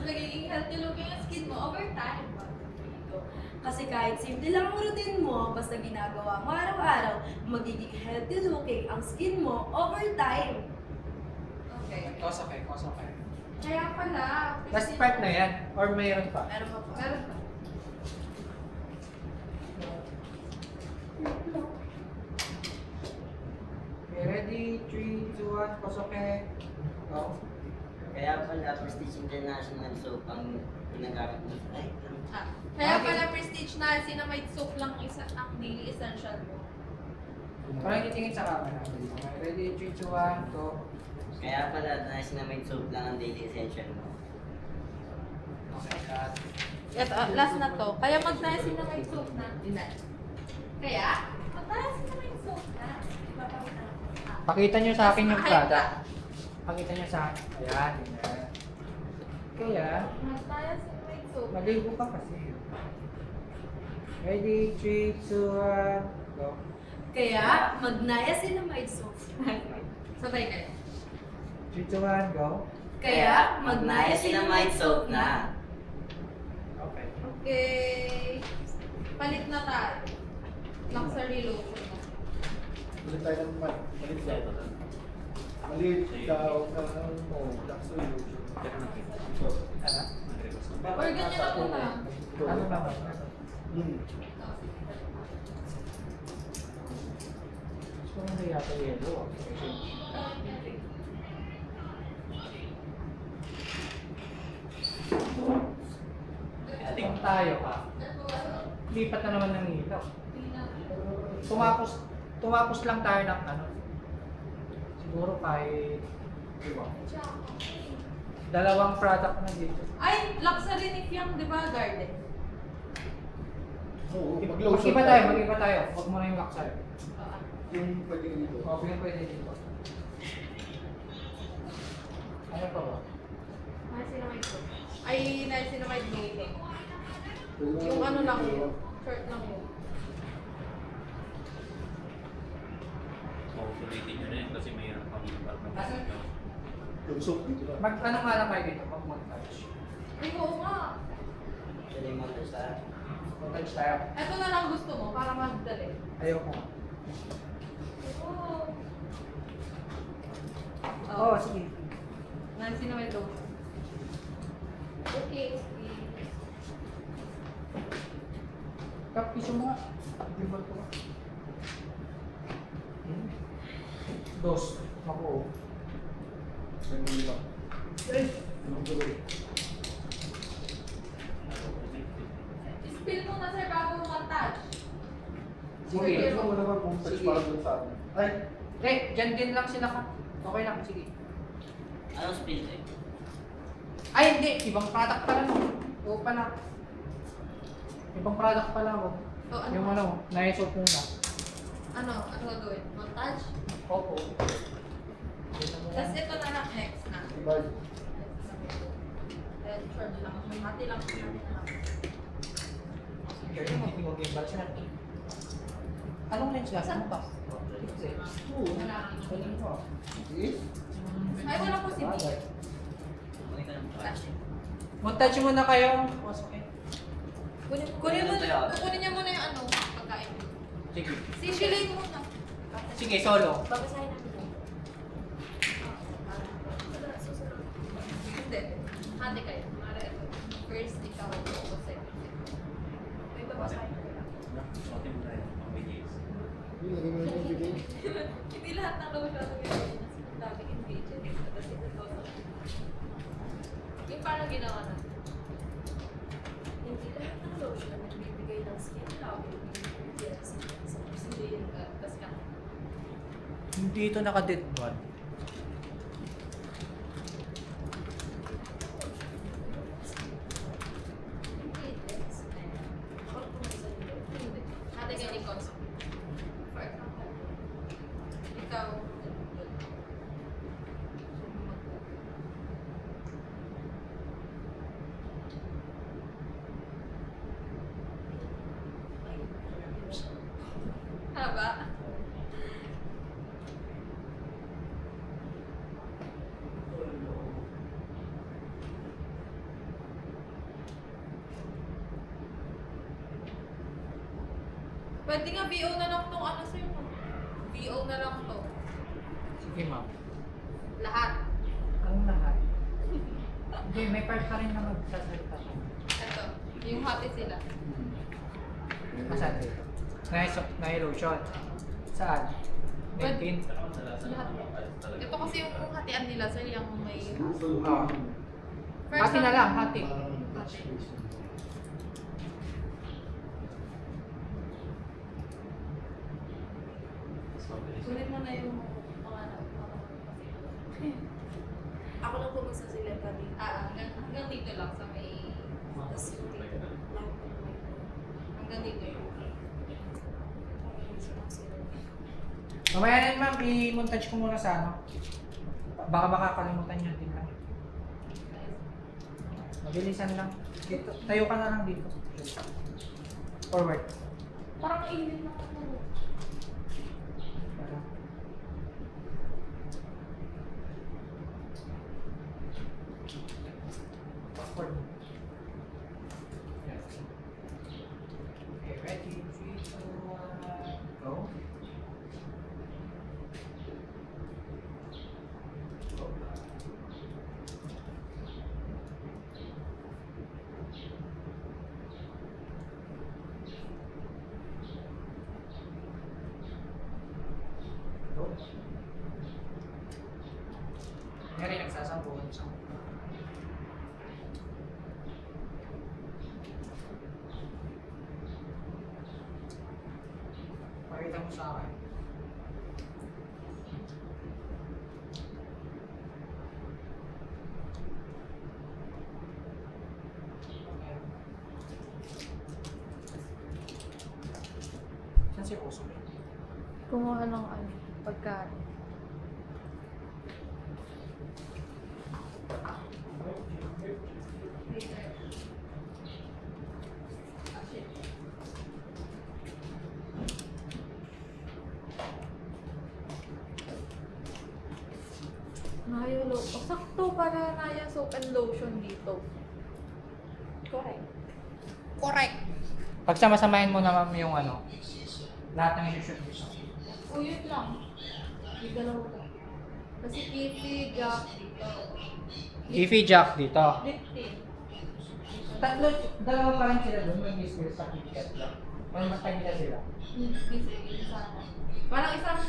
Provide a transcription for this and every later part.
magiging healthy looking ang skin mo over time. Kasi kahit simple lang ang routine mo, basta ginagawa mo araw-araw, magiging healthy looking ang skin mo over time. Okay. Okay. Kaya pala, Last part na yan? Or mayroon pa? Meron pa pa. meron pa. Okay, ready? 3, 2, 1, okay. Go. Kaya pala, Prestige International Soap ang ginagamit mo. Ay, Kaya pala Prestige na Cinnamide soap lang ang daily essential mo. Parang titingin sa camera. Okay, ready? 3, 2, 1, go. kaya pala, Niacinamide Soap lang ang daily essential mo. Okay, cut. Ito, last na to. Kaya mag-niacinamide soap na. Kaya, mag-niacinamide soap na. Ipapakita ko. Pakita nyo sa akin yung Ay, product. Pakita nyo sa akin. Ayan, ayan. Kaya, Mag-niacinamide soap. maligo ka kasi. Ready? 3, 2, 1, go. Kaya, mag-niacinamide soap. Sabay kayo. 3, 2, 1, go. Kaya, mag-niacinamide soap na. Okay. Okay. Palit na tayo. Luxury lotion na. Ulit tayo ng maliit daw. Maliit daw luxury lotion. Or ganyan ako na. Ano ba ba? Gusto mo na yata yellow. Kung tayo pa, lipat na naman ng ilaw. Tumapos lang tayo ng ano. Siguro kahit dalawang product na dito. Ay, luxury ni Fiam, di ba, Garden? Oo, mag-lotion Mag-iba tayo. Huwag mo na yung luxury. Yung pwede dito. Okay, pwede dito. Ano pa ba? Niacinamide soap. Ay, niacinamide lotion. Yung ano lang yun. Short lang yun. Ulitin nyo na yun kasi mayroon kami parang Yung soap dito lang. Ano nga lang kayo dito? Mag-touch. Ay, oo nga. Pwede mo ito sa... Mag-touch tayo. Ito na lang gusto mo para magdali. Ayoko. Oo. Oo, sige. Niacinamide lotion. Okay. Kapiso mo nga. Bibal ko nga. Dos. Ako. Ganun lang. Yung tuloy. Spill mo na sir bago mo mag-touch. Sige. Ito mo naman kung touch Sige. para dun sa atin. Ay, dyan din lang sila ka. Okay lang, sige. Anong spill eh? Ay, hindi. Ibang product pala no. Oo pala. Ibang product pala mo. So, ano? Yung ano, naisot muna. Ano gagawin? Mag-touch? Opo. Tapos ito na lang next na. Diba? Short lang. Hati lang. Sige, huwag yung batch na. Anong lens ka? Ano pa? Oo. Galing ko. Sige. Ay, wala po si B. Kunin ka ng touch. Mag-touch muna kayo. Okay. Kunin niya muna yung ano, pagkain. Sige. Sishilayin muna. Sige, solo. Babasahin natin. Hindi. Hati kayo. Mara ito. First, ikaw. Tapos second. May babasahin natin. Sotin mo tayo ang BJs. Yung lagay mo yung bigay. Hindi lahat ng lotion ang ginagawa niya. Daming ingredients. Tapos ito to. Yung parang ginawa na. Hindi lahat ng lotion na nagbibigay ng skin loving ingredients sa Hindi. Tapos ka. Hindi ito naka-dead bond. ingredients. Or kung may sarili. Hindi. Hati kayo ni Conso. For example. Ikaw. Haba. Pwede nga VO na lang tong ano sa'yo. VO na lang to. Sige, ma'am. Lahat. Ang lahat. Hindi, may part pa rin na magsasalita ka. Ito. Yung hati sila. Masan dito? Nai-lotion. Saan? But- 19? Lahat. Ito kasi yung hatian nila sir, yung may... Oo. Hati na lang, hati. Sulit mo na yung mga Ako lang po magsasalita dito. hanggang dito lang sa may... Tapos yung dito. Lahat po may Hanggang dito yung... Mamaya na ma'am, i-montage ko muna sa ano. Baka makakalimutan nyo din lang. Mabilisan lang. Dito, tayo ka na lang dito. Forward. Parang init na ako. Forward. Yes. Okay, ready? 3, 2, 1, go. Go. Ngayon nagsasambuhan sa pakita mo sa akin. Okay. Saan si Puso? Kumuha ng ano, pagkain. Naya lotion. Sakto para naya soap and lotion dito. Correct. Correct. Pagsama-samahin mo na ma'am yung ano, lahat ng isushoot mo. O yun lang. Yung dalawa lang. Kasi Kitty, Jack dito. Ify Jack dito. Liptin. Tatlo, dalawa pa rin sila doon, may miss sa KitKat lang. May matay nila sila. Busy sana. Parang isang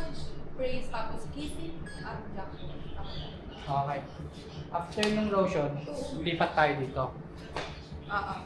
praise tapos Kitty at Jack. Okay. After yung lotion, lipat tayo dito. Ah.